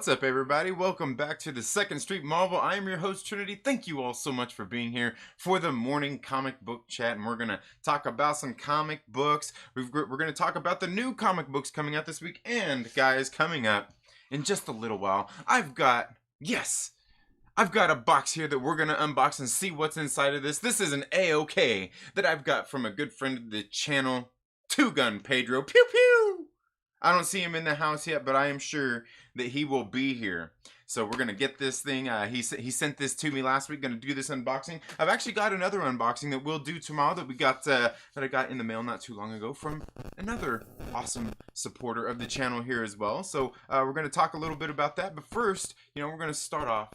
What's up, everybody? Welcome back to the Second Street Marvel. I am your host, Trinity. Thank you all so much for being here for the morning comic book chat, and we're going to talk about some comic books. We're going to talk about the new comic books coming out this week, and guys, coming up in just a little while, I've got a box here that we're going to unbox and see what's inside of this. This is an AOK that I've got from a good friend of the channel, Two Gun Pedro. Pew pew! I don't see him in the house yet, but I am sure that he will be here. So we're going to get this thing. He sent this to me last week. Going to do this unboxing. I've actually got another unboxing that we'll do tomorrow that I got in the mail not too long ago from another awesome supporter of the channel here as well. So we're going to talk a little bit about that. But first, we're going to start off.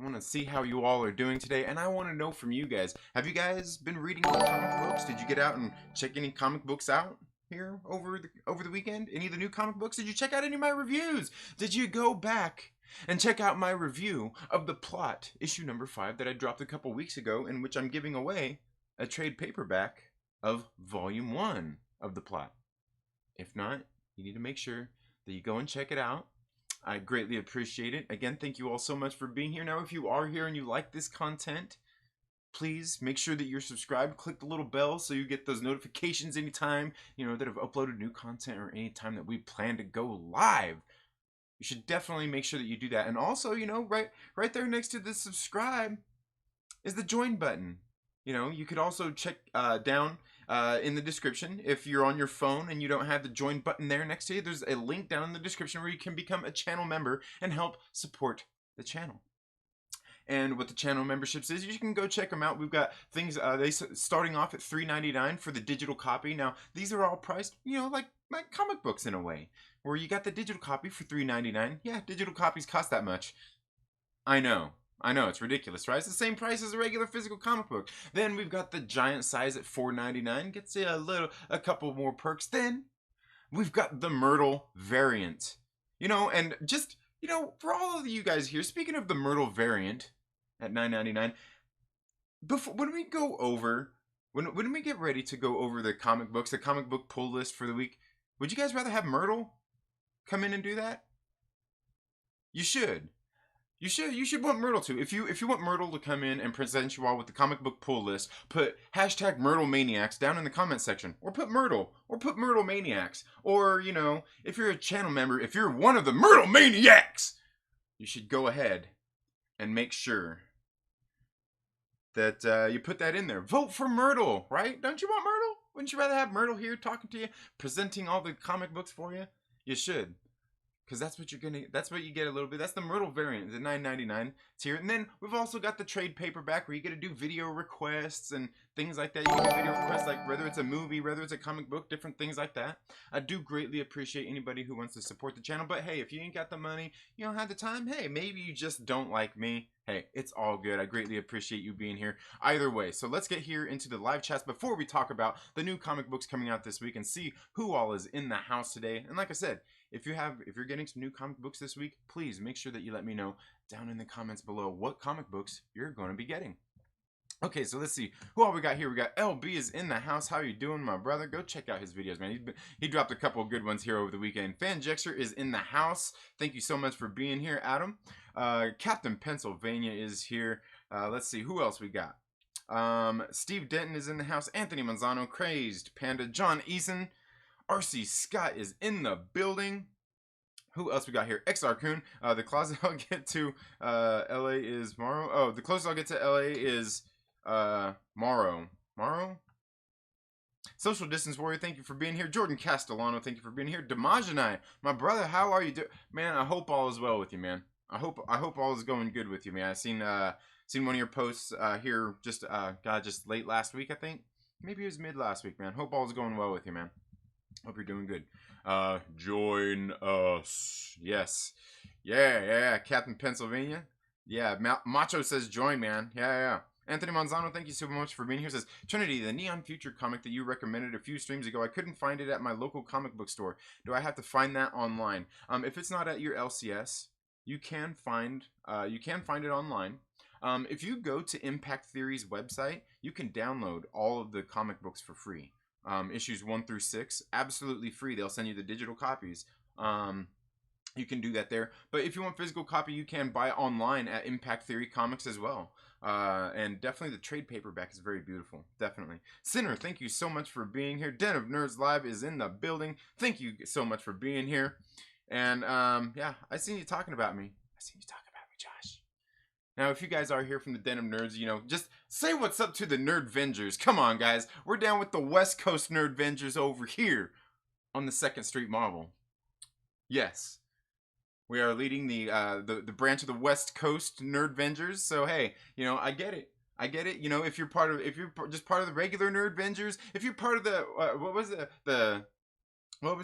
I want to see how you all are doing today, and I want to know from you guys. Have you guys been reading any comic books? Did you get out and check any comic books out here over the weekend? Any of the new comic books? Did you check out any of my reviews? Did you go back and check out my review of The Plot, issue number 5 that I dropped a couple weeks ago, in which I'm giving away a trade paperback of volume 1 of The Plot? If not, you need to make sure that you go and check it out. I greatly appreciate it. Again, thank you all so much for being here. Now, if you are here and you like this content, please make sure that you're subscribed. Click the little bell so you get those notifications anytime, that I've uploaded new content or anytime that we plan to go live. You should definitely make sure that you do that. And also, right there next to the subscribe is the join button. You could also check down in the description. If you're on your phone and you don't have the join button there next to you, there's a link down in the description where you can become a channel member and help support the channel. And what the channel memberships is, you can go check them out. We've got things starting off at $3.99 for the digital copy. Now, these are all priced, like comic books in a way, where you got the digital copy for $3.99. Yeah, digital copies cost that much. I know, it's ridiculous, right? It's the same price as a regular physical comic book. Then we've got the giant size at $4.99. Gets you a couple more perks. Then we've got the Myrtle variant. And just, for all of you guys here, speaking of the Myrtle variant at $9.99, when we get ready to go over the comic book pull list for the week, would you guys rather have Myrtle come in and do that? You should. You should want Myrtle to. If you want Myrtle to come in and present you all with the comic book pull list, put hashtag Myrtle Maniacs down in the comment section. Or put Myrtle. Or put Myrtle Maniacs. Or, if you're a channel member, if you're one of the Myrtle Maniacs, you should go ahead and make sure that you put that in there. Vote for Myrtle, right? Don't you want Myrtle? Wouldn't you rather have Myrtle here talking to you, presenting all the comic books for you? You should. Because that's what you get a little bit. That's the Myrtle variant, the $9.99 tier. And then we've also got the trade paperback where you get to do video requests and things like that. You can do video requests, like whether it's a movie, whether it's a comic book, different things like that. I do greatly appreciate anybody who wants to support the channel. But hey, if you ain't got the money, you don't have the time, hey, maybe you just don't like me. Hey, it's all good. I greatly appreciate you being here either way. So let's get here into the live chats before we talk about the new comic books coming out this week and see who all is in the house today. And like I said, if you're getting some new comic books this week, please make sure that you let me know down in the comments below what comic books you're going to be getting. Okay, so let's see who all we got here. We got LB is in the house. How you doing, my brother? Go check out his videos, man. He dropped a couple of good ones here over the weekend. Fanjexer is in the house. Thank you so much for being here, Adam. Captain Pennsylvania is here. Let's see who else we got. Steve Denton is in the house. Anthony Manzano, Crazed Panda, John Eason. RC Scott is in the building. Who else we got here? XR Coon. The closest I'll get to LA is Morrow. Oh, the closest I'll get to LA is Morrow. Social Distance Warrior, thank you for being here. Jordan Castellano, thank you for being here. Damajanai, my brother, how are you doing? Man, I hope all is well with you, man. I hope all is going good with you, man. I seen one of your posts here just late last week, I think. Maybe it was mid last week, man. Hope all is going well with you, man. Hope you're doing good. Join us. Yes. Yeah. Captain Pennsylvania. Yeah. Macho says join, man. Yeah. Anthony Manzano, thank you so much for being here. Says, Trinity, the Neon Future comic that you recommended a few streams ago, I couldn't find it at my local comic book store. Do I have to find that online? If it's not at your LCS, you can find it online. If you go to Impact Theory's website, you can download all of the comic books for free. Issues 1 through 6, absolutely free. They'll send you the digital copies. You can do that there. But if you want physical copy, you can buy online at Impact Theory Comics as well. And definitely the trade paperback is very beautiful. Definitely. Sinner, thank you so much for being here. Den of Nerds Live is in the building. Thank you so much for being here. And yeah, I seen you talking about me. I seen you talking about me, Josh. Now, if you guys are here from the Den of Nerds, you know, just say what's up to the Nerd Vengers. Come on, guys. We're down with the West Coast Nerd Vengers over here on the 2nd Street Marvel. Yes. We are leading the branch of the West Coast Nerd Vengers. So hey, you know, I get it. I get it. You know, if you're just part of the regular Nerd Vengers, if you're part of the what was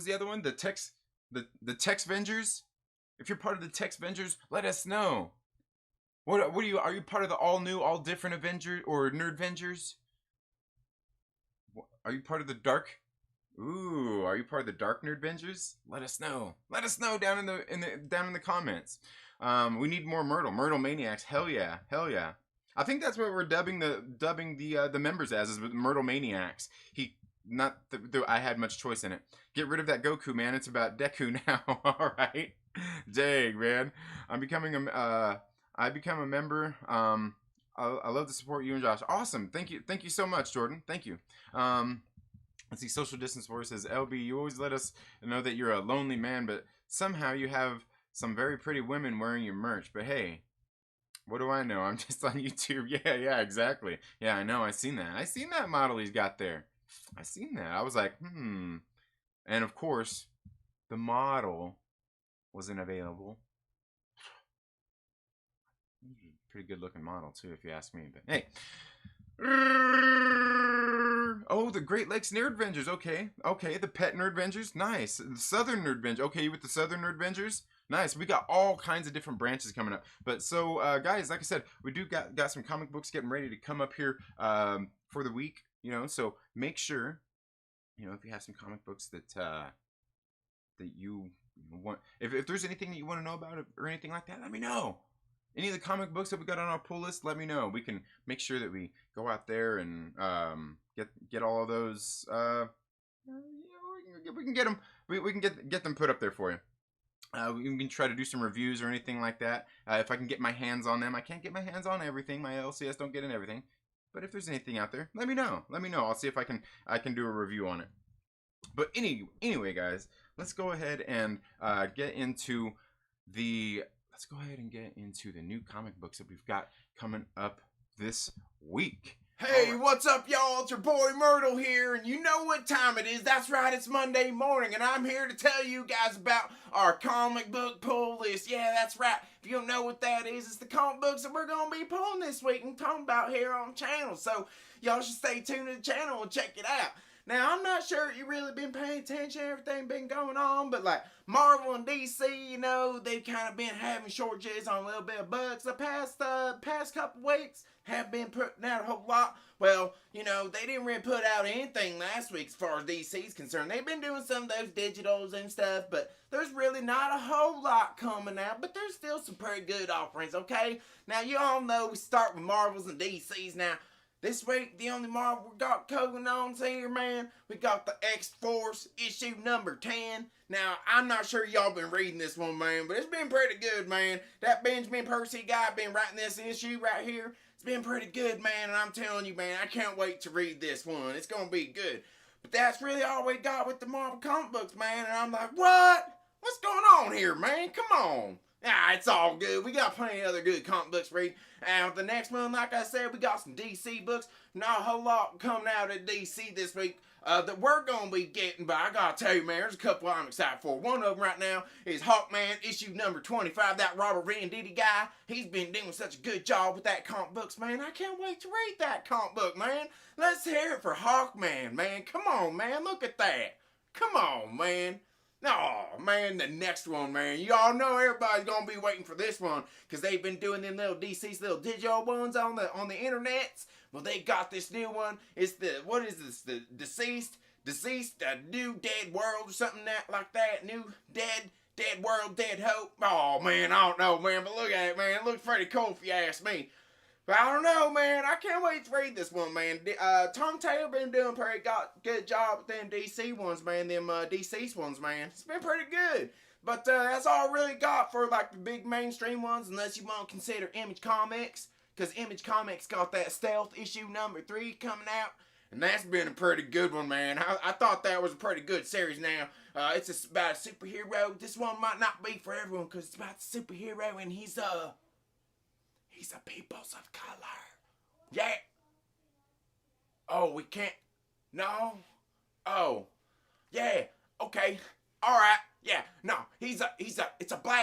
the other one? The Tex Vengers. If you're part of the Tex Vengers, let us know. What are you? Are you part of the all new, all different Avengers or Nerd Vengers? Are you part of the dark? Ooh, are you part of the Dark Nerd Vengers? Let us know. Let us know down in the comments. We need more Myrtle Maniacs. Hell yeah, hell yeah. I think that's what we're dubbing the members as, is Myrtle Maniacs. I had much choice in it. Get rid of that Goku, man. It's about Deku now. All right, dang, man. I become a member. I love to support you and Josh. Awesome. Thank you so much, Jordan. Thank you. Let's see, Social Distance Force says, LB, you always let us know that you're a lonely man, but somehow you have some very pretty women wearing your merch. But hey, what do I know? I'm just on YouTube. Yeah, exactly. Yeah, I know. I seen that model he's got there. I seen that. I was like, And of course, the model wasn't available. Pretty good looking model too, if you ask me. But hey. Oh, the Great Lakes Nerd Vengers. Okay. The Pet Nerd Vengers. Nice. The Southern Nerd Vengers. Okay, you with the Southern Nerd Vengers? Nice. We got all kinds of different branches coming up. But so, guys, like I said, we do got some comic books getting ready to come up here for the week. You know, so make sure, you know, if you have some comic books that you want, if there's anything that you want to know about it or anything like that, let me know. Any of the comic books that we got on our pull list, let me know. We can make sure that we go out there and get all of those. We can get them. We can get them put up there for you. We can try to do some reviews or anything like that. If I can get my hands on them, I can't get my hands on everything. My LCS don't get in everything. But if there's anything out there, let me know. Let me know. I'll see if I can do a review on it. But anyway, guys, let's go ahead and get into the. Let's go ahead and get into the new comic books that we've got coming up this week. Hey, what's up, y'all? It's your boy Myrtle here, and you know what time it is. That's right, it's Monday morning, and I'm here to tell you guys about our comic book pull list. Yeah, that's right. If you don't know what that is, it's the comic books that we're going to be pulling this week and talking about here on the channel. So, y'all should stay tuned to the channel and check it out. Now, I'm not sure you really been paying attention to everything been going on, but like Marvel and DC, you know, they've kind of been having shortages on a little bit of bucks. The past couple weeks have been putting out a whole lot. Well, you know, they didn't really put out anything last week as far as DC's concerned. They've been doing some of those digitals and stuff, but there's really not a whole lot coming out, but there's still some pretty good offerings, okay? Now, you all know we start with Marvels and DC's now. This week, the only Marvel we got going on here, man, we got the X-Force issue number 10. Now, I'm not sure y'all been reading this one, man, but it's been pretty good, man. That Benjamin Percy guy been writing this issue right here. It's been pretty good, man, and I'm telling you, man, I can't wait to read this one. It's gonna be good. But that's really all we got with the Marvel comic books, man, and I'm like, what? What's going on here, man? Come on. Ah, it's all good. We got plenty of other good comic books to read. And the next one, like I said, we got some DC books. Not a whole lot coming out of DC this week that we're going to be getting. But I got to tell you, man, there's a couple I'm excited for. One of them right now is Hawkman issue number 25. That Robert Venditti guy, he's been doing such a good job with that comic books, man. I can't wait to read that comic book, man. Let's hear it for Hawkman, man. Come on, man. Look at that. Come on, man. Oh, man, the next one, man. You all know everybody's going to be waiting for this one because they've been doing them little DC's little digital ones on the internets. Well, they got this new one. It's what is this? The deceased, new dead world or something like that. New dead world, dead hope. Oh, man, I don't know, man, but look at it, man. It looks pretty cool if you ask me. But I don't know, man. I can't wait to read this one, man. Tom Taylor been doing pretty good job with them DC ones, man. Them DC's ones, man. It's been pretty good. But that's all I really got for like the big mainstream ones, unless you want to consider Image Comics, because Image Comics got that Stealth issue number 3 coming out. And that's been a pretty good one, man. I thought that was a pretty good series now. It's about a superhero. This one might not be for everyone because it's about the superhero and he's a peoples of color. Yeah. Oh, we can't. No. Oh. Yeah. Okay. All right. Yeah. No. It's about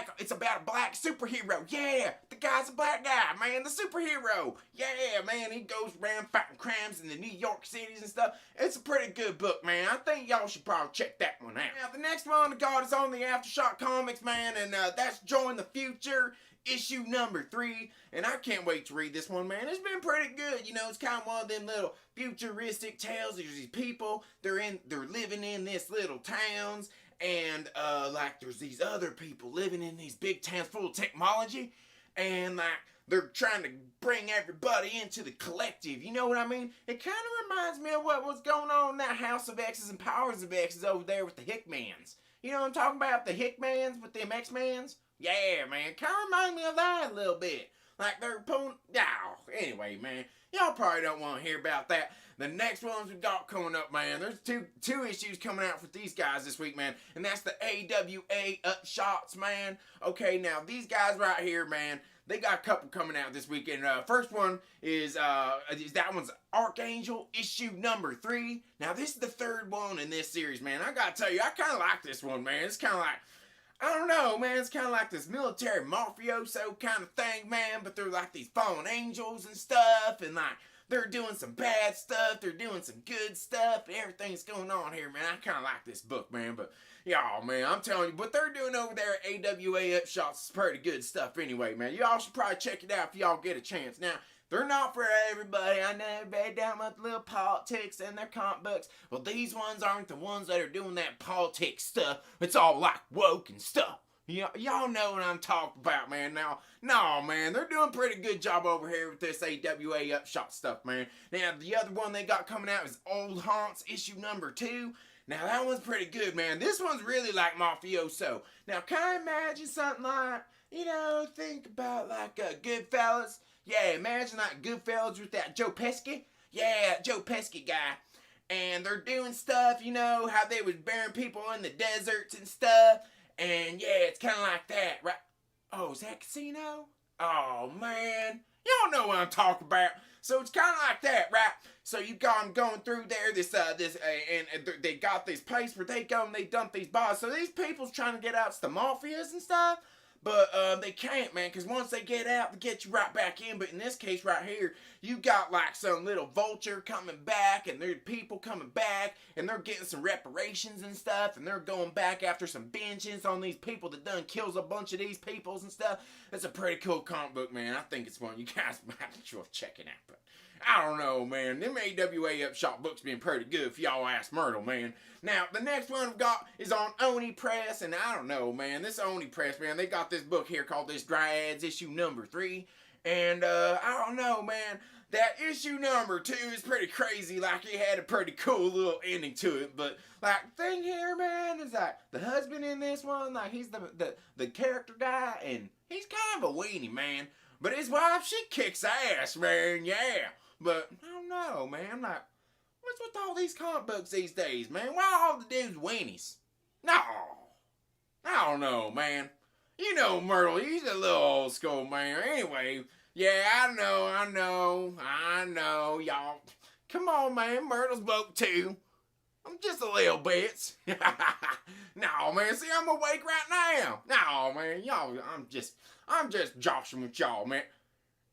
a black superhero. Yeah. The guy's a black guy, man. The superhero. Yeah, man. He goes around fighting crimes in the New York cities and stuff. It's a pretty good book, man. I think y'all should probably check that one out. Now, the next one I got is on the Aftershock Comics, man, and that's Join the Future. Issue number 3, and I can't wait to read this one, man. It's been pretty good. You know, it's kind of one of them little futuristic tales. There's these people, they're living in this little towns, and like there's these other people living in these big towns full of technology, and like they're trying to bring everybody into the collective. You know what I mean? It kind of reminds me of what was going on in that House of X's and Powers of X's over there with the Hickmans. You know what I'm talking about? The Hickmans with them X-Mans? Yeah, man, kind of remind me of that a little bit. Like they're pulling. Oh, anyway, man, y'all probably don't want to hear about that. The next ones we got coming up, man. There's two issues coming out for these guys this week, man, and that's the AWA Upshots, man. Okay, now these guys right here, man, they got a couple coming out this weekend. First one is that one's Archangel issue number 3. Now this is the 3rd one in this series, man. I gotta tell you, I kind of like this one, man. It's kind of like, I don't know, man, it's kind of like this military mafioso kind of thing, man, but they're like these fallen angels and stuff, and like, they're doing some bad stuff, they're doing some good stuff, everything's going on here, man. I kind of like this book, man, but, y'all, man, I'm telling you, what they're doing over there at AWA Upshots is pretty good stuff anyway, man. Y'all should probably check it out if y'all get a chance. Now, they're not for everybody. I know everybody down with little politics and their comic books. Well, these ones aren't the ones that are doing that politics stuff. It's all like woke and stuff. Y'all know what I'm talking about, man. Now, no, man, they're doing a pretty good job over here with this AWA Upshot stuff, man. Now, the other one they got coming out is Old Haunts issue number 2. Now, that one's pretty good, man. This one's really like mafioso. Now, can I imagine something like, think about like Goodfellas? Yeah, imagine like Goodfellas with that Joe Pesci. Yeah, Joe Pesci guy. And they're doing stuff, how they was burying people in the deserts and stuff. And yeah, it's kind of like that, right? Oh, is that Casino? Oh, man. Y'all know what I'm talking about. So it's kind of like that, right? So you got them going through there, and they got this place where they go and they dump these bodies. So these people's trying to get out to the mafias and stuff. But they can't, man, because once they get out, they get you right back in. But in this case right here, you got like some little vulture coming back, and there's people coming back, and they're getting some reparations and stuff, and they're going back after some vengeance on these people that done kills a bunch of these peoples and stuff. It's a pretty cool comic book, man. I think it's one you guys might have to check it out. But I don't know, man. Them AWA Upshot books been pretty good if y'all ask Myrtle, man. Now, the next one I've got is on Oni Press, and I don't know, man. This Oni Press, man, they got this book here called this Dryads issue number 3. And, I don't know, man. That issue number 2 is pretty crazy. Like, it had a pretty cool little ending to it. But, like, thing here, man, is like, the husband in this one, like, he's the character guy, and he's kind of a weenie, man. But his wife, she kicks ass, man, yeah. But, I don't know, man. I'm like, what's with all these comic books these days, man? Why all the dudes weenies? No. I don't know, man. Myrtle, he's a little old school, man. Anyway, yeah, I know, y'all. Come on, man. Myrtle's woke too. I'm just a little bit. No, man. See, I'm awake right now. No, man. Y'all, I'm just joshing with y'all, man.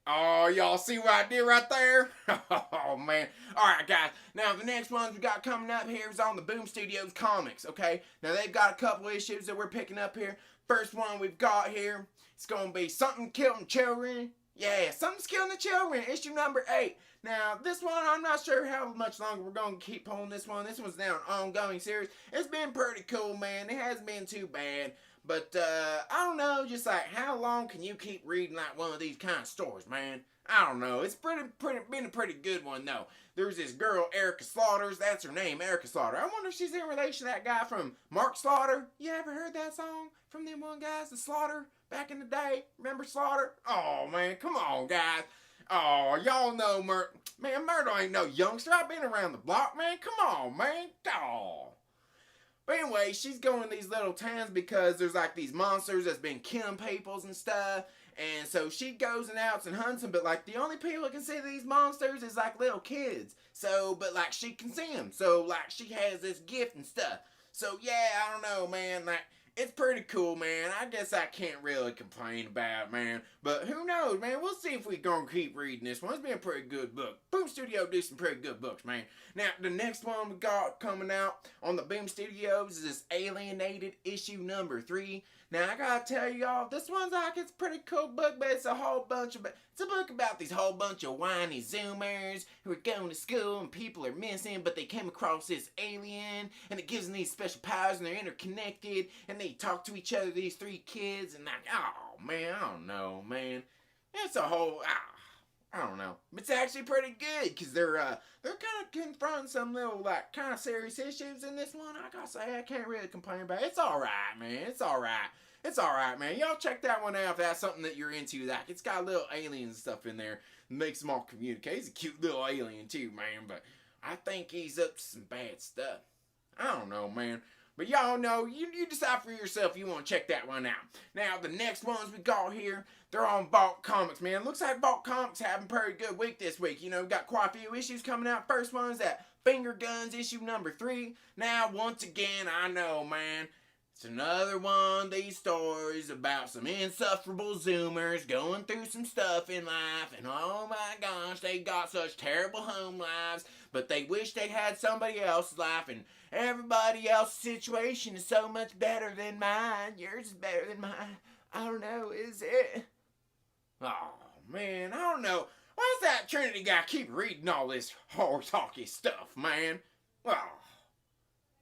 Oh, y'all see what I did right there? Oh, man. Alright, guys. Now, the next ones we got coming up here is on the Boom Studios Comics, okay? Now, they've got a couple issues that we're picking up here. First one we've got here, it's going to be Something Killing Children. Yeah, Something's Killing the Children, issue number 8. Now, this one, I'm not sure how much longer we're going to keep pulling this one. This one's now an ongoing series. It's been pretty cool, man. It hasn't been too bad. But I don't know, just like how long can you keep reading like one of these kind of stories, man? I don't know. It's been a pretty good one though. There's this girl, Erica Slaughters. That's her name, Erica Slaughter. I wonder if she's in relation to that guy from Mark Slaughter. You ever heard that song from them one guys, the Slaughter, back in the day? Remember Slaughter? Oh man, come on guys. Oh, y'all know Man, Myrtle ain't no youngster. I've been around the block, man. Come on, man. Oh. But anyway, she's going to these little towns because there's like these monsters that's been killing peoples and stuff. And so she goes and outs and hunts them, but like the only people that can see these monsters is like little kids. So, but like she can see them. So like she has this gift and stuff. So yeah, I don't know, man. Like it's pretty cool, man. I guess I can't really complain about it, man. But who knows, man? We'll see if we gonna keep reading this one. It's been a pretty good book. Boom Studio do some pretty good books, man. Now, the next one we got coming out on the Boom Studios is this Alienated issue number 3. Now, I gotta tell y'all, this one's like, it's a pretty cool book, but it's a whole bunch of, it's a book about these whole bunch of whiny Zoomers who are going to school and people are missing, but they came across this alien, and it gives them these special powers, and they're interconnected, and they talk to each other, these 3 kids, and like, oh, man, I don't know, man. It's a whole, I don't know. It's actually pretty good, because they're kind of confronting some little, like, kind of serious issues in this one. I gotta say, I can't really complain about it. It's alright, man. It's alright. It's alright, man. Y'all check that one out if that's something that you're into. Like, it's got little aliens and stuff in there. Makes them all communicate. He's a cute little alien, too, man. But I think he's up to some bad stuff. I don't know, man. But y'all know, you decide for yourself if you want to check that one out. Now, the next ones we got here, they're on Vault Comics, man. Looks like Vault Comics having a pretty good week this week. You know, got quite a few issues coming out. First one's that Finger Guns issue number 3. Now, once again, I know, man, it's another one of these stories about some insufferable Zoomers going through some stuff in life. And oh my gosh, they got such terrible home lives. But they wish they had somebody else's life. And everybody else's situation is so much better than mine. Yours is better than mine. I don't know, is it? Oh, man, I don't know. Why's that Trinity guy keep reading all this hard-talky stuff, man? Oh,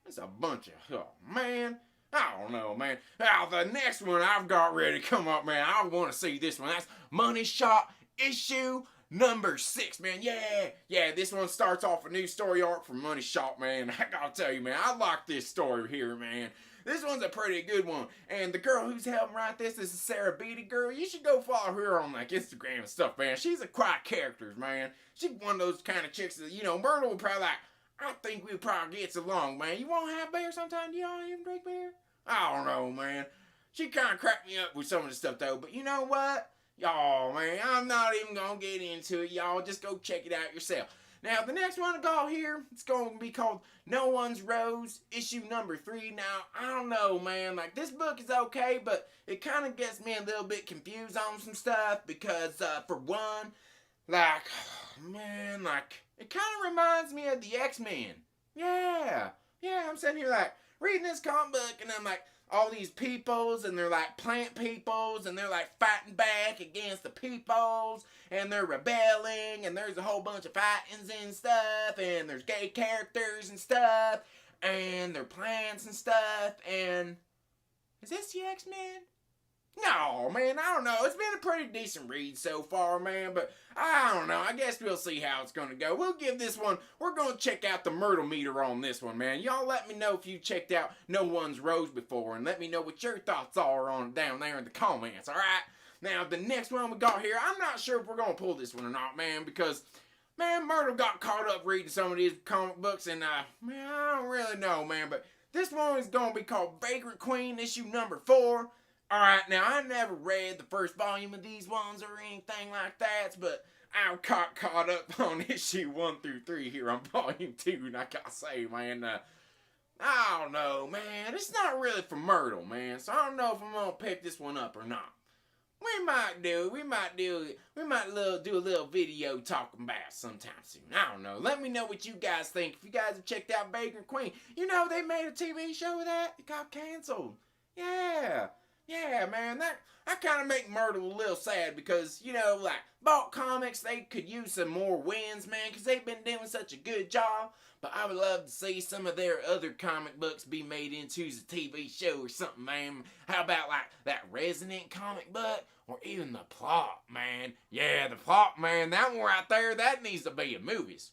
it's a bunch of, oh, man. I don't know, man. Now, the next one I've got ready to come up, man. I want to see this one. That's Money Shot issue number 6, man. Yeah, this one starts off a new story arc for Money Shot, man. I gotta tell you, man, I like this story here, man. This one's a pretty good one. And the girl who's helping write this is a Sarah Beatty girl. You should go follow her on, like, Instagram and stuff, man. She's a quiet character, man. She's one of those kind of chicks that, you know, Myrtle would probably like, I think we probably gets along, man. You want to have beer sometime? Do y'all even drink beer? I don't know, man. She kind of cracked me up with some of the stuff, though. But you know what? Y'all, man, I'm not even going to get into it. Y'all just go check it out yourself. Now, the next one I got here, it's going to be called No One's Rose, issue number 3. Now, I don't know, man. Like, this book is okay, but it kind of gets me a little bit confused on some stuff. Because, for one, like, man, like, it kind of reminds me of the X-Men. Yeah, I'm sitting here, like, reading this comic book, and I'm like, all these peoples, and they're like plant peoples, and they're like fighting back against the peoples, and they're rebelling, and there's a whole bunch of fightings and stuff, and there's gay characters and stuff, and they're plants and stuff, and is this the X-Men? No, man, I don't know. It's been a pretty decent read so far, man, but I don't know. I guess we'll see how it's going to go. We'll give this one, we're going to check out the Myrtle meter on this one, man. Y'all let me know if you checked out No One's Rose before, and let me know what your thoughts are on it down there in the comments, alright? Now, the next one we got here, I'm not sure if we're going to pull this one or not, man, because, man, Myrtle got caught up reading some of these comic books, and, man, I don't really know, man, but this one is going to be called Vagrant Queen, issue number 4. Alright, now I never read the first volume of these ones or anything like that, but I got caught up on issue 1 through 3 here on volume 2, and I gotta say, man, I don't know, man, it's not really for Myrtle, man, so I don't know if I'm gonna pick this one up or not. We might do a little video talking about it sometime soon. I don't know. Let me know what you guys think. If you guys have checked out Vagrant Queen, you know they made a TV show of that. It got canceled. Yeah, Yeah, man, that kind of make Myrtle a little sad because, you know, like, Vault Comics, they could use some more wins, man, because they've been doing such a good job. But I would love to see some of their other comic books be made into a TV show or something, man. How about, like, that Resident comic book? Or even the Plot, man. Yeah, the Plot, man, that one right there, that needs to be in movies.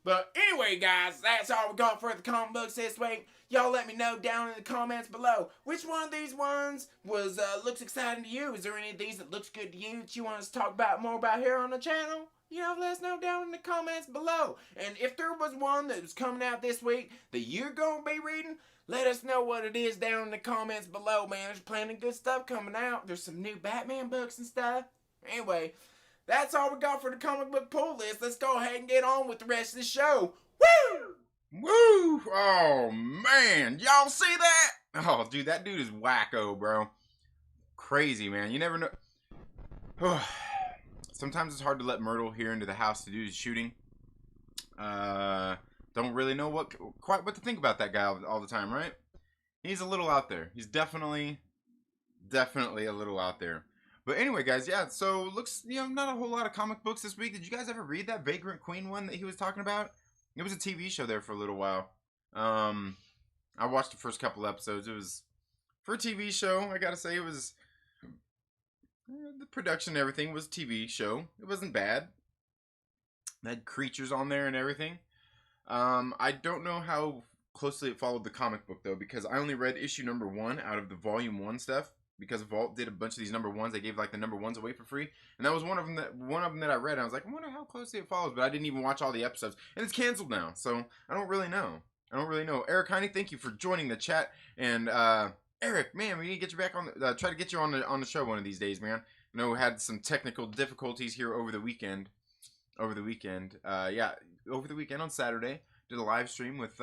But anyway, guys, that's all we got for the comic books this week. Y'all let me know down in the comments below which one of these ones was looks exciting to you. Is there any of these that looks good to you that you want us to talk about more about here on the channel? You know, let us know down in the comments below. And if there was one that was coming out this week that you're going to be reading, let us know what it is down in the comments below, man. There's plenty of good stuff coming out. There's some new Batman books and stuff. Anyway, that's all we got for the comic book pull list. Let's go ahead and get on with the rest of the show. Woo! Woo! Oh, man. Y'all see that? Oh, dude, that dude is wacko, bro. Crazy, man. You never know. Sometimes it's hard to let Myrtle here into the house to do his shooting. Don't really know quite what to think about that guy all the time, right? He's a little out there. He's definitely a little out there. But anyway, guys, yeah, so looks, you know, not a whole lot of comic books this week. Did you guys ever read that Vagrant Queen one that he was talking about? It was a TV show there for a little while. I watched the first couple episodes. It was, for a TV show, I gotta say, it was, the production and everything was a TV show. It wasn't bad. It had creatures on there and everything. I don't know how closely it followed the comic book, though, because I only read issue number 1 out of the volume 1 stuff. Because Vault did a bunch of these number 1s, they gave like the number 1s away for free, and that was one of them that I read. And I was like, I wonder how closely it follows, but I didn't even watch all the episodes, and it's canceled now, so I don't really know. Eric Heine, thank you for joining the chat, and Eric, man, we need to get you back on. Try to get you on the show one of these days, man. I know we had some technical difficulties here over the weekend. Yeah, over the weekend on Saturday, did a live stream with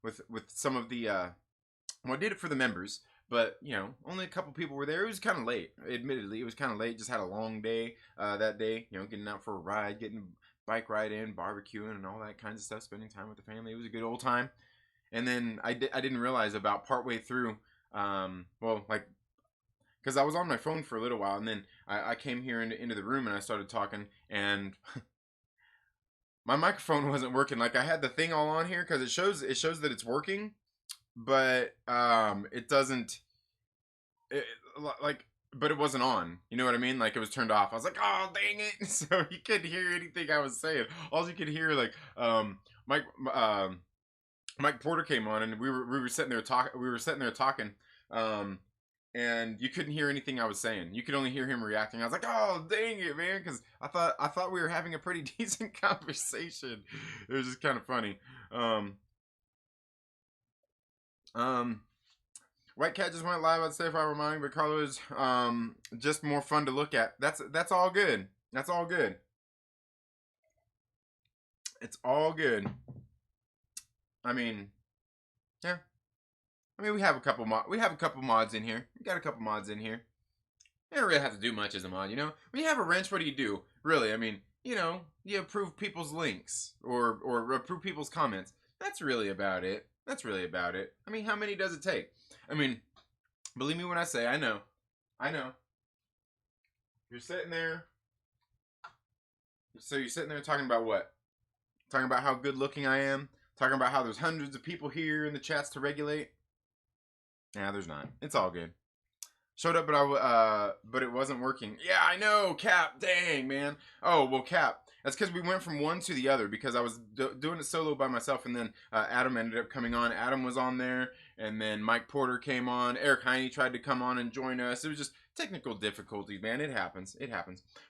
with some of the well, I did it for the members. But, you know, only a couple people were there. It was kind of late. Admittedly, it was kind of late. Just had a long day that day. You know, getting out for a ride, getting bike ride in, barbecuing, and all that kinds of stuff. Spending time with the family. It was a good old time. And then I didn't realize about partway through, well, like, because I was on my phone for a little while, and then I came here into the room and I started talking, and my microphone wasn't working. Like, I had the thing all on here because it shows that it's working. But it doesn't, but it wasn't on. You know what I mean? Like, it was turned off. I was like, oh, dang it! So you couldn't hear anything I was saying. All you could hear, like, Mike Porter came on, and we were sitting there talking. And you couldn't hear anything I was saying. You could only hear him reacting. I was like, oh, dang it, man, because I thought we were having a pretty decent conversation. It was just kind of funny. White Cat just went live. I'd say if I were mine, but Carlos, just more fun to look at. That's all good. That's all good. It's all good. I mean, yeah. I mean, we have a couple mods in here. We got a couple mods in here. You don't really have to do much as a mod, you know. When you have a wrench, what do you do? Really, I mean, you know, you approve people's links or approve people's comments. That's really about it. I mean, how many does it take? I mean, believe me when I say, I know. You're sitting there. So you're sitting there talking about what? Talking about how good looking I am? Talking about how there's hundreds of people here in the chats to regulate? Nah, there's not. It's all good. Showed up, but it wasn't working. Yeah, I know, Cap. Dang, man. Oh, well, Cap. That's because we went from one to the other because I was doing it solo by myself, and then Adam ended up coming on. Adam was on there, and then Mike Porter came on. Eric Heine tried to come on and join us. It was just technical difficulties, man. It happens.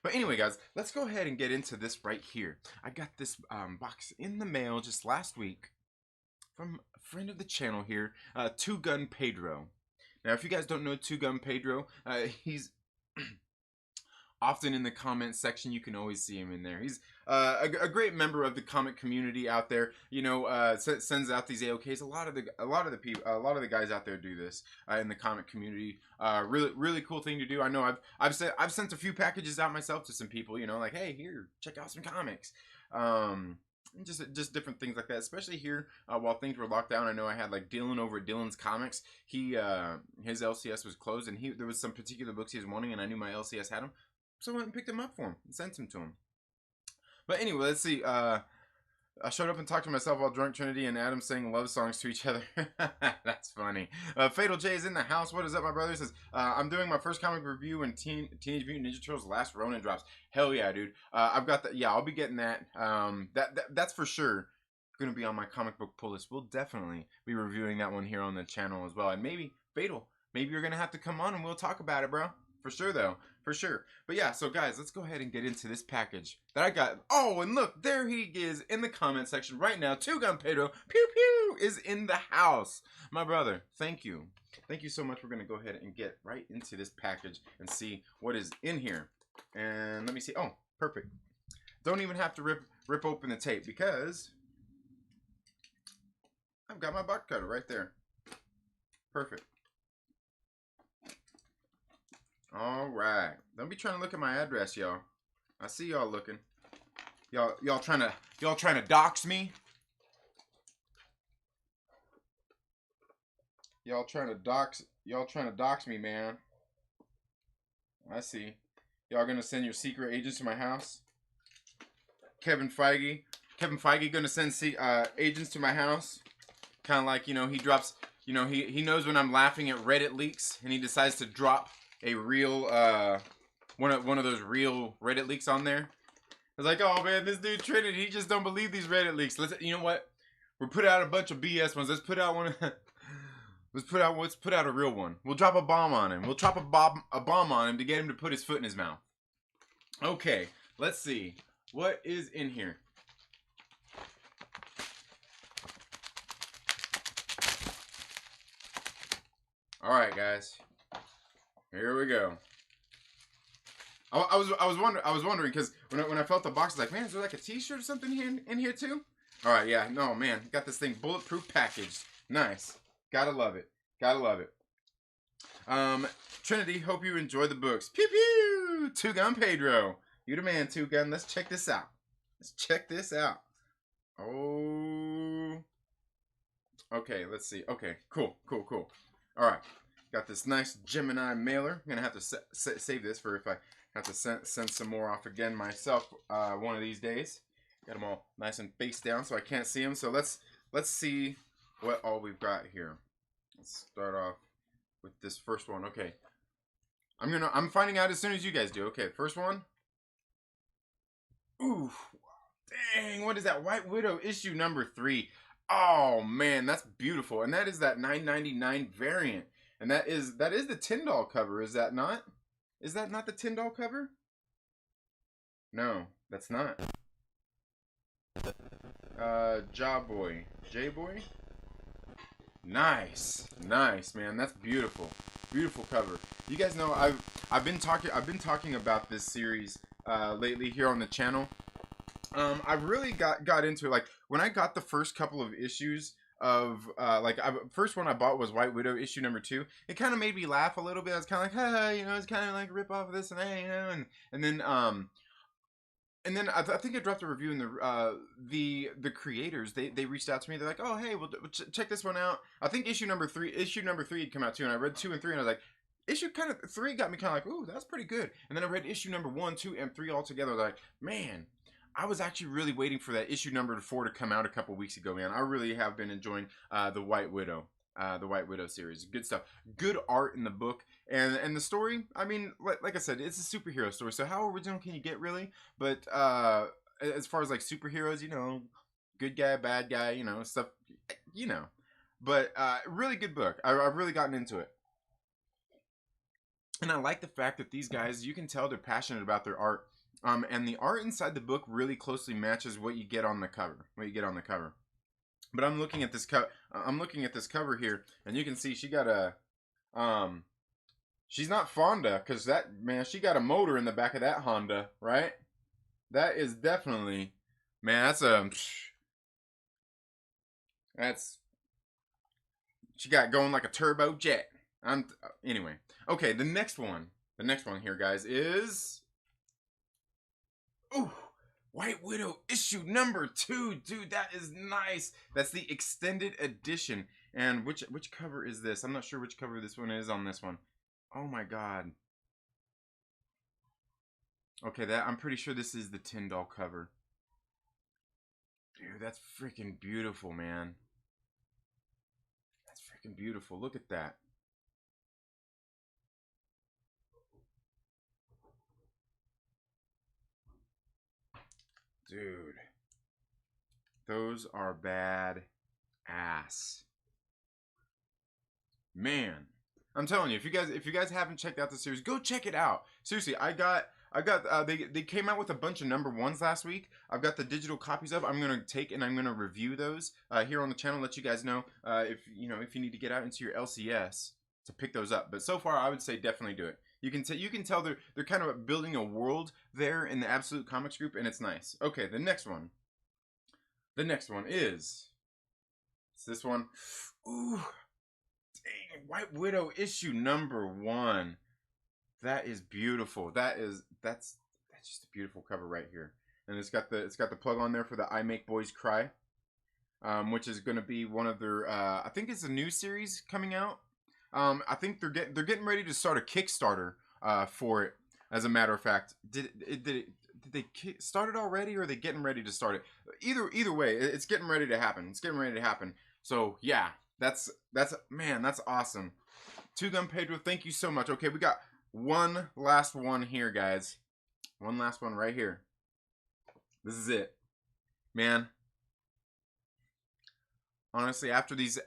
But anyway, guys, let's go ahead and get into this right here. I got this box in the mail just last week from a friend of the channel here, Two Gun Pedro. Now, if you guys don't know Two Gun Pedro, he's often in the comment section. You can always see him in there. He's a great member of the comic community out there. You know, sends out these AOKs. A lot of the guys out there do this in the comic community. Really cool thing to do. I know I've sent a few packages out myself to some people. You know, like, hey, here, check out some comics. and just different things like that, especially here while things were locked down. I know I had like Dylan over at Dylan's Comics. He his LCS was closed, and there was some particular books he was wanting, and I knew my LCS had them, so I went and picked them up for him and sent them to him. But anyway, let's see. I showed up and talked to myself while drunk. Trinity and Adam sang love songs to each other. That's funny. Fatal J is in the house. What is up, my brother? Says, I'm doing my first comic review when Teenage Mutant Ninja Turtles Last Ronin drops. Hell yeah, dude. I've got that. Yeah, I'll be getting that. That's for sure going to be on my comic book pull list. We'll definitely be reviewing that one here on the channel as well. And maybe, Fatal, maybe you're going to have to come on and we'll talk about it, bro. For sure, though. For sure. But yeah, so guys, let's go ahead and get into this package that I got. Oh, and look, there he is in the comment section right now. Two Gun Pedro, pew pew, is in the house. My brother, thank you. Thank you so much. We're going to go ahead and get right into this package and see what is in here. And let me see. Oh, perfect. Don't even have to rip open the tape because I've got my box cutter right there. Perfect. All right. Don't be trying to look at my address, y'all. I see y'all looking. Y'all trying to dox me? Y'all trying to dox me, man. I see. Y'all gonna send your secret agents to my house? Kevin Feige gonna send agents to my house? Kind of like, you know, he drops, you know, he knows when I'm laughing at Reddit leaks and he decides to drop a real one of those real Reddit leaks on there. It's like, oh man, this dude Trinity, he just don't believe these Reddit leaks. You know what? We'll put out a bunch of BS ones. Let's put out one. Let's put out a real one. We'll drop a bomb on him. We'll drop a bomb on him to get him to put his foot in his mouth. Okay, let's see what is in here. All right, guys. Here we go. I was wondering because when I felt the box, I was like, man, is there like a T-shirt or something here in here too? All right, yeah, no, man, got this thing bulletproof packaged. Nice, gotta love it, gotta love it. Trinity, hope you enjoy the books. Pew pew. Two Gun Pedro, you the man. Two Gun. Let's check this out. Let's check this out. Oh. Okay, let's see. Okay, cool. All right. Got this nice Gemini mailer. I'm gonna have to save this for if I have to send some more off again myself one of these days. Got them all nice and face down so I can't see them. So let's see what all we've got here. Let's start off with this first one. Okay, I'm finding out as soon as you guys do. Okay, first one. Ooh, dang! What is that? White Widow issue number 3. Oh man, that's beautiful, and that is that $9.99 variant. And that is the Tyndall cover, is that not? Is that not the Tyndall cover? No, that's not. J-Boy. Nice, man. That's beautiful, beautiful cover. You guys know I've been talking about this series lately here on the channel. I really got into it. Like when I got the first couple of issues of first one I bought was White Widow issue number 2. It kind of made me laugh a little bit. I was kind of like, ha, you know, it's kind of like a rip off of this and that, you know, and then I think I dropped a review in the creators. They reached out to me. They're like, oh hey, well check this one out. I think issue number 3 had come out too, and I read 2 and 3, and I was like, issue 3 got me kind of like, ooh, that's pretty good. And then I read issue number 1, 2, and 3 all together. I was like, man, I was actually really waiting for that issue number 4 to come out a couple weeks ago, man. I really have been enjoying the White Widow series. Good stuff. Good art in the book, and the story. I mean, like I said, it's a superhero story. So how original can you get, really? But as far as like superheroes, you know, good guy, bad guy, you know, stuff, you know. But really good book. I've really gotten into it. And I like the fact that these guys, you can tell they're passionate about their art. And the art inside the book really closely matches what you get on the cover. But I'm looking at this cover here, and you can see she got a she's not Fonda, because that, man, she got a motor in the back of that Honda, right? That is definitely, man, that's she got going like a turbo jet. Anyway. Okay, the next one here, guys, is, ooh, White Widow issue number 2. Dude, that is nice. That's the extended edition. And which cover is this? I'm not sure which cover this one is on this one. Oh my god. Okay, I'm pretty sure this is the Tyndall cover. Dude, that's freaking beautiful, man. That's freaking beautiful. Look at that. Dude. Those are bad ass. Man. I'm telling you, if you guys haven't checked out the series, go check it out. Seriously, they came out with a bunch of number 1s last week. I've got the digital copies of. I'm gonna take and I'm gonna review those here on the channel. Let you guys know if you need to get out into your LCS to pick those up. But so far, I would say definitely do it. You can tell they're kind of building a world there in the Absolute Comics group, and it's nice. Okay, the next one. The next one is it's this one. Ooh. Dang, White Widow issue number 1. That is beautiful. That's just a beautiful cover right here. And it's got the plug on there for the I Make Boys Cry, which is going to be one of their I think it's a new series coming out. I think they're getting ready to start a Kickstarter for it. As a matter of fact, did they start it already, or are they getting ready to start it? Either way, it's getting ready to happen. It's getting ready to happen. So yeah. That's man, that's awesome. Two Gun Pedro, thank you so much. Okay, we got one last one here, guys. One last one right here. This is it, man. Honestly, after these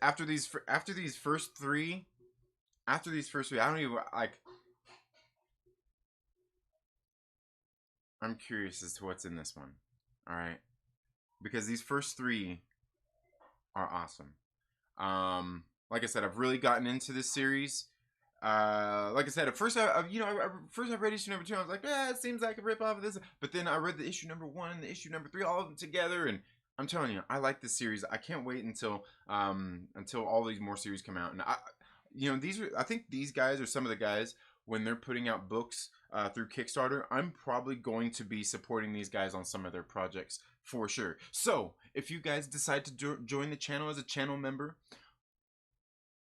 first three, I don't even like. I'm curious as to what's in this one. All right, because these first 3 are awesome. Like I said, I've really gotten into this series. Like I said, at first I read issue number 2. I was like, it seems like a rip off of this. But then I read the issue number 1 and the issue number 3, all of them together, and I'm telling you, I like this series. I can't wait until all these more series come out. And I think these guys are some of the guys when they're putting out books through Kickstarter. I'm probably going to be supporting these guys on some of their projects for sure. So if you guys decide to join the channel as a channel member,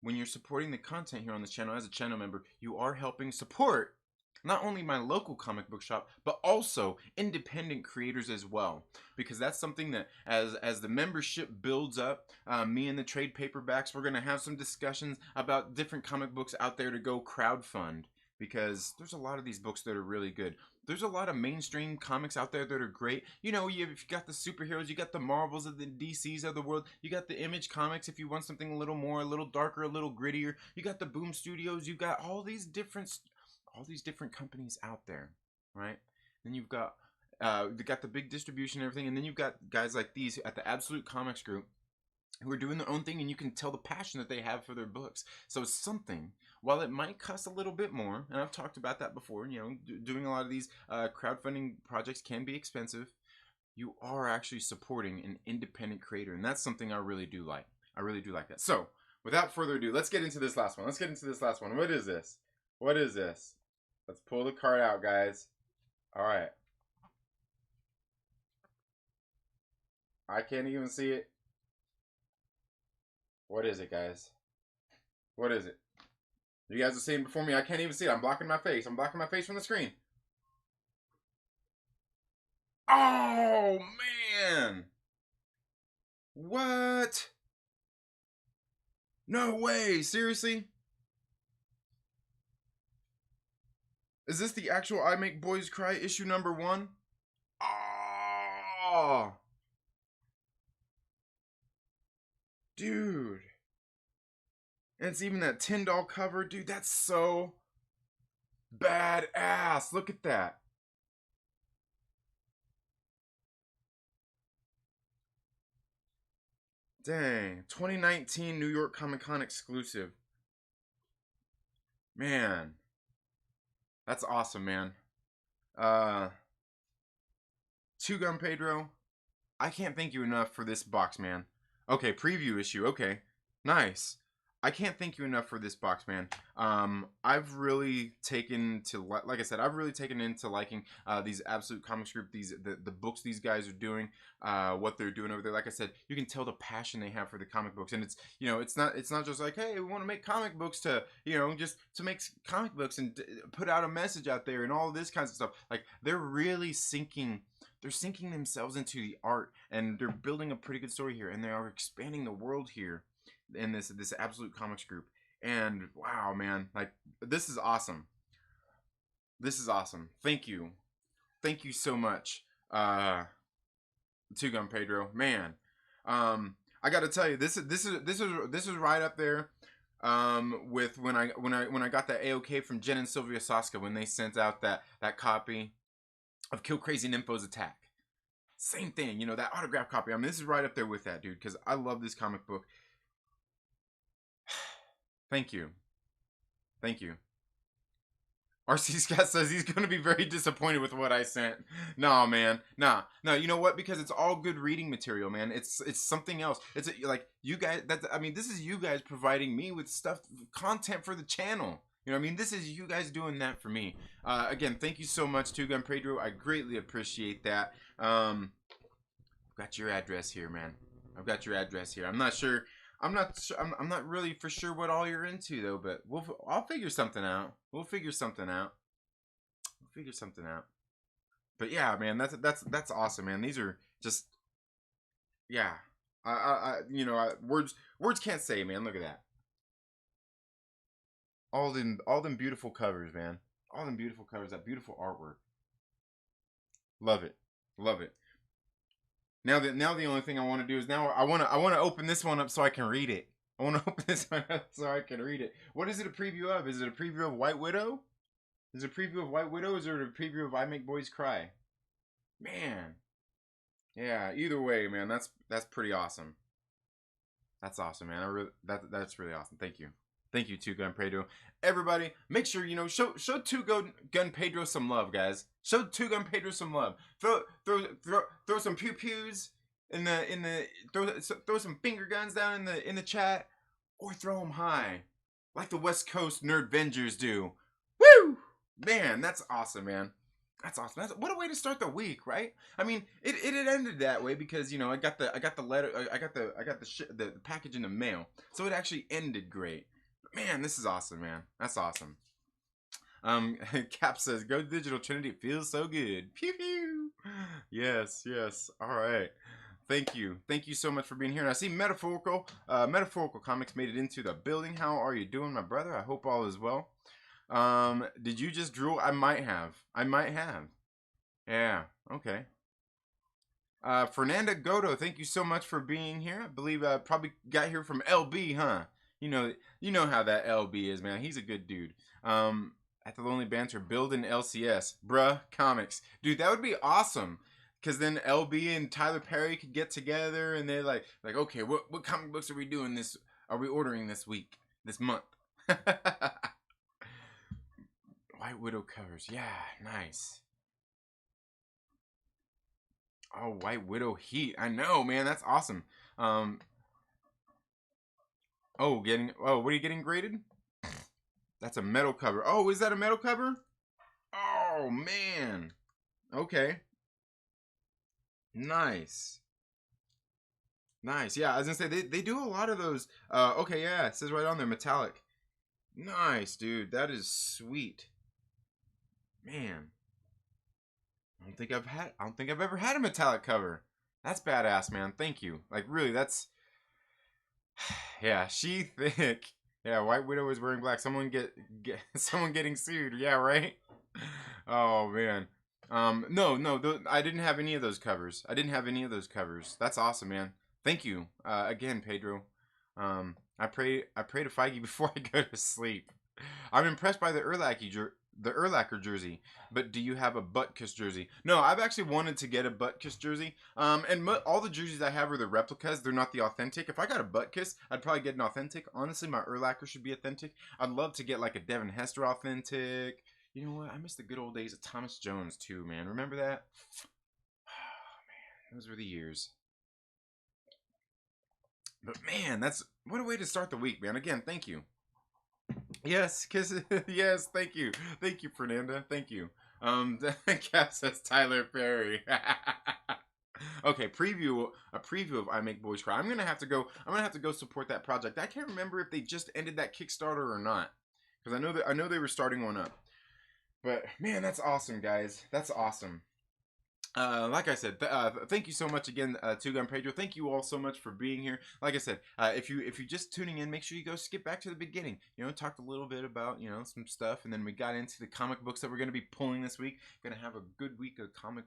when you're supporting the content here on the channel as a channel member, you are helping support not only my local comic book shop, but also independent creators as well. Because that's something that as the membership builds up, me and the trade paperbacks, we're going to have some discussions about different comic books out there to go crowdfund. Because there's a lot of these books that are really good. There's a lot of mainstream comics out there that are great. You've got the superheroes, you got the Marvels of the DCs of the world, you got the Image Comics if you want something a little darker, a little grittier. You got the Boom Studios, you got all these different companies out there, right? Then you've got the big distribution and everything, and then you've got guys like these at the Absolute Comics group who are doing their own thing, and you can tell the passion that they have for their books. So it's something, while it might cost a little bit more, and I've talked about that before, doing a lot of these crowdfunding projects can be expensive, you are actually supporting an independent creator, and that's something I really do like. I really do like that. So, without further ado, let's get into this last one. What is this? Let's pull the card out, guys. All right. I can't even see it. What is it, guys? What is it? You guys are seeing before me. I can't even see it. I'm blocking my face. I'm blocking my face from the screen. Oh, man. What? No way. Seriously? Is this the actual I Make Boys Cry issue number 1? Oh. Dude. And it's even that Tyndall cover. Dude, that's so badass. Look at that. Dang. 2019 New York Comic Con exclusive. Man. That's awesome, man. Two Gun Pedro. I can't thank you enough for this box, man. Okay, preview issue. Okay. Nice. I can't thank you enough for this box, man. I've really taken to, like I said, I've really taken into liking these Absolute Comics Group, the books these guys are doing, what they're doing over there. Like I said, you can tell the passion they have for the comic books, and it's, you know, it's not just like, hey, we want to make comic books to, you know, just to make comic books and put out a message out there and all this kinds of stuff. Like, they're really sinking. They're sinking themselves into the art, and they're building a pretty good story here, and they are expanding the world here in this Absolute Comics Group. And wow, man, like, this is awesome. This is awesome. Thank you so much, Two Gun Pedro, man. I got to tell you, this is right up there with when I got that AOK from Jen and Sylvia Soska when they sent out that copy of Kill Crazy Nympho's Attack. Same thing, you know, that autograph copy. I mean, this is right up there with that, dude, because I love this comic book. Thank you. Thank you. RC Scott says he's going to be very disappointed with what I sent. Nah, man. Nah. No, you know what? Because it's all good reading material, man. It's something else. It's like you guys, I mean, this is you guys providing me with stuff, content for the channel. You know what I mean? This is you guys doing that for me. Again, thank you so much, Two Gun Pedro. I greatly appreciate that. I've got your address here, man. I've got your address here. I'm not sure. I'm not really for sure what all you're into though, but I'll figure something out. We'll figure something out. We'll figure something out. But yeah, man, that's awesome, man. These are just, yeah. You know, words can't say, man. Look at that. All them beautiful covers, man. All them beautiful covers. That beautiful artwork. Love it. Love it. Now the only thing I want to do is now I want to open this one up so I can read it. I want to open this one up so I can read it. What is it a preview of? Is it a preview of White Widow? Is it a preview of White Widow? Or is it a preview of I Make Boys Cry? Man, yeah. Either way, man, that's pretty awesome. That's awesome, man. That's really awesome. Thank you, Two Gun Pedro. Everybody, make sure, you know, show Two Gun Pedro some love, guys. Show Two Gun Pedro some love. Throw some pew pews in the throw some finger guns down in the chat, or throw them high, like the West Coast Nerd Vengers do. Woo! Man, that's awesome, man. That's awesome. What a way to start the week, right? I mean, it ended that way because, you know, I got the letter, I got the package in the mail, so it actually ended great. Man, this is awesome, man. That's awesome. Cap says, "Go Digital Trinity. It feels so good." Pew pew. Yes, yes. All right. Thank you so much for being here. And I see Metaphorical Comics made it into the building. How are you doing, my brother? I hope all is well. Did you just drool? I might have. Yeah. Okay. Fernanda Godo, thank you so much for being here. I believe I probably got here from LB, huh? You know how that LB is, man. He's a good dude. At the Lonely Banter, building LCS, bruh, comics, dude. That would be awesome. Cause then LB and Tyler Perry could get together, and they're like, okay, what comic books are we doing this? Are we ordering this month? White Widow covers, yeah, nice. Oh, White Widow Heat, I know, man, that's awesome. Oh, what are you getting graded? That's a metal cover. Oh, is that a metal cover? Oh, man. Okay. Nice. Nice. Yeah, I was gonna say they do a lot of those. Okay, yeah, it says right on there, metallic. Nice, dude. That is sweet. Man. I don't think I've ever had a metallic cover. That's badass, man. Thank you. Like, really, that's yeah, she thick. Yeah, White Widow is wearing black. Someone someone getting sued. Yeah, right. Oh man. No, I didn't have any of those covers. That's awesome, man. Thank you again, Pedro. I pray to Feige before I go to sleep. I'm impressed by the Urlacher jersey, but do you have a Butkus jersey? No, I've actually wanted to get a Butkus jersey. And all the jerseys I have are the replicas. They're not the authentic. If I got a Butkus, I'd probably get an authentic. Honestly, my Urlacher should be authentic. I'd love to get like a Devin Hester authentic. You know what? I miss the good old days of Thomas Jones too, man. Remember that? Oh man, those were the years. But man, that's what a way to start the week, man. Again, thank you. Yes, kiss. Yes, thank you, Fernanda. Thank you. Cap says Tyler Perry. Okay, a preview of I Make Boys Cry. I'm gonna have to go. I'm gonna have to go support that project. I can't remember if they just ended that Kickstarter or not, because I know they were starting one up. But man, that's awesome, guys. That's awesome. Like I said, thank you so much again, Two Gun Pedro. Thank you all so much for being here. Like I said, if you're just tuning in, make sure you go skip back to the beginning. You know, talked a little bit about some stuff, and then we got into the comic books that we're going to be pulling this week. Going to have a good week of comic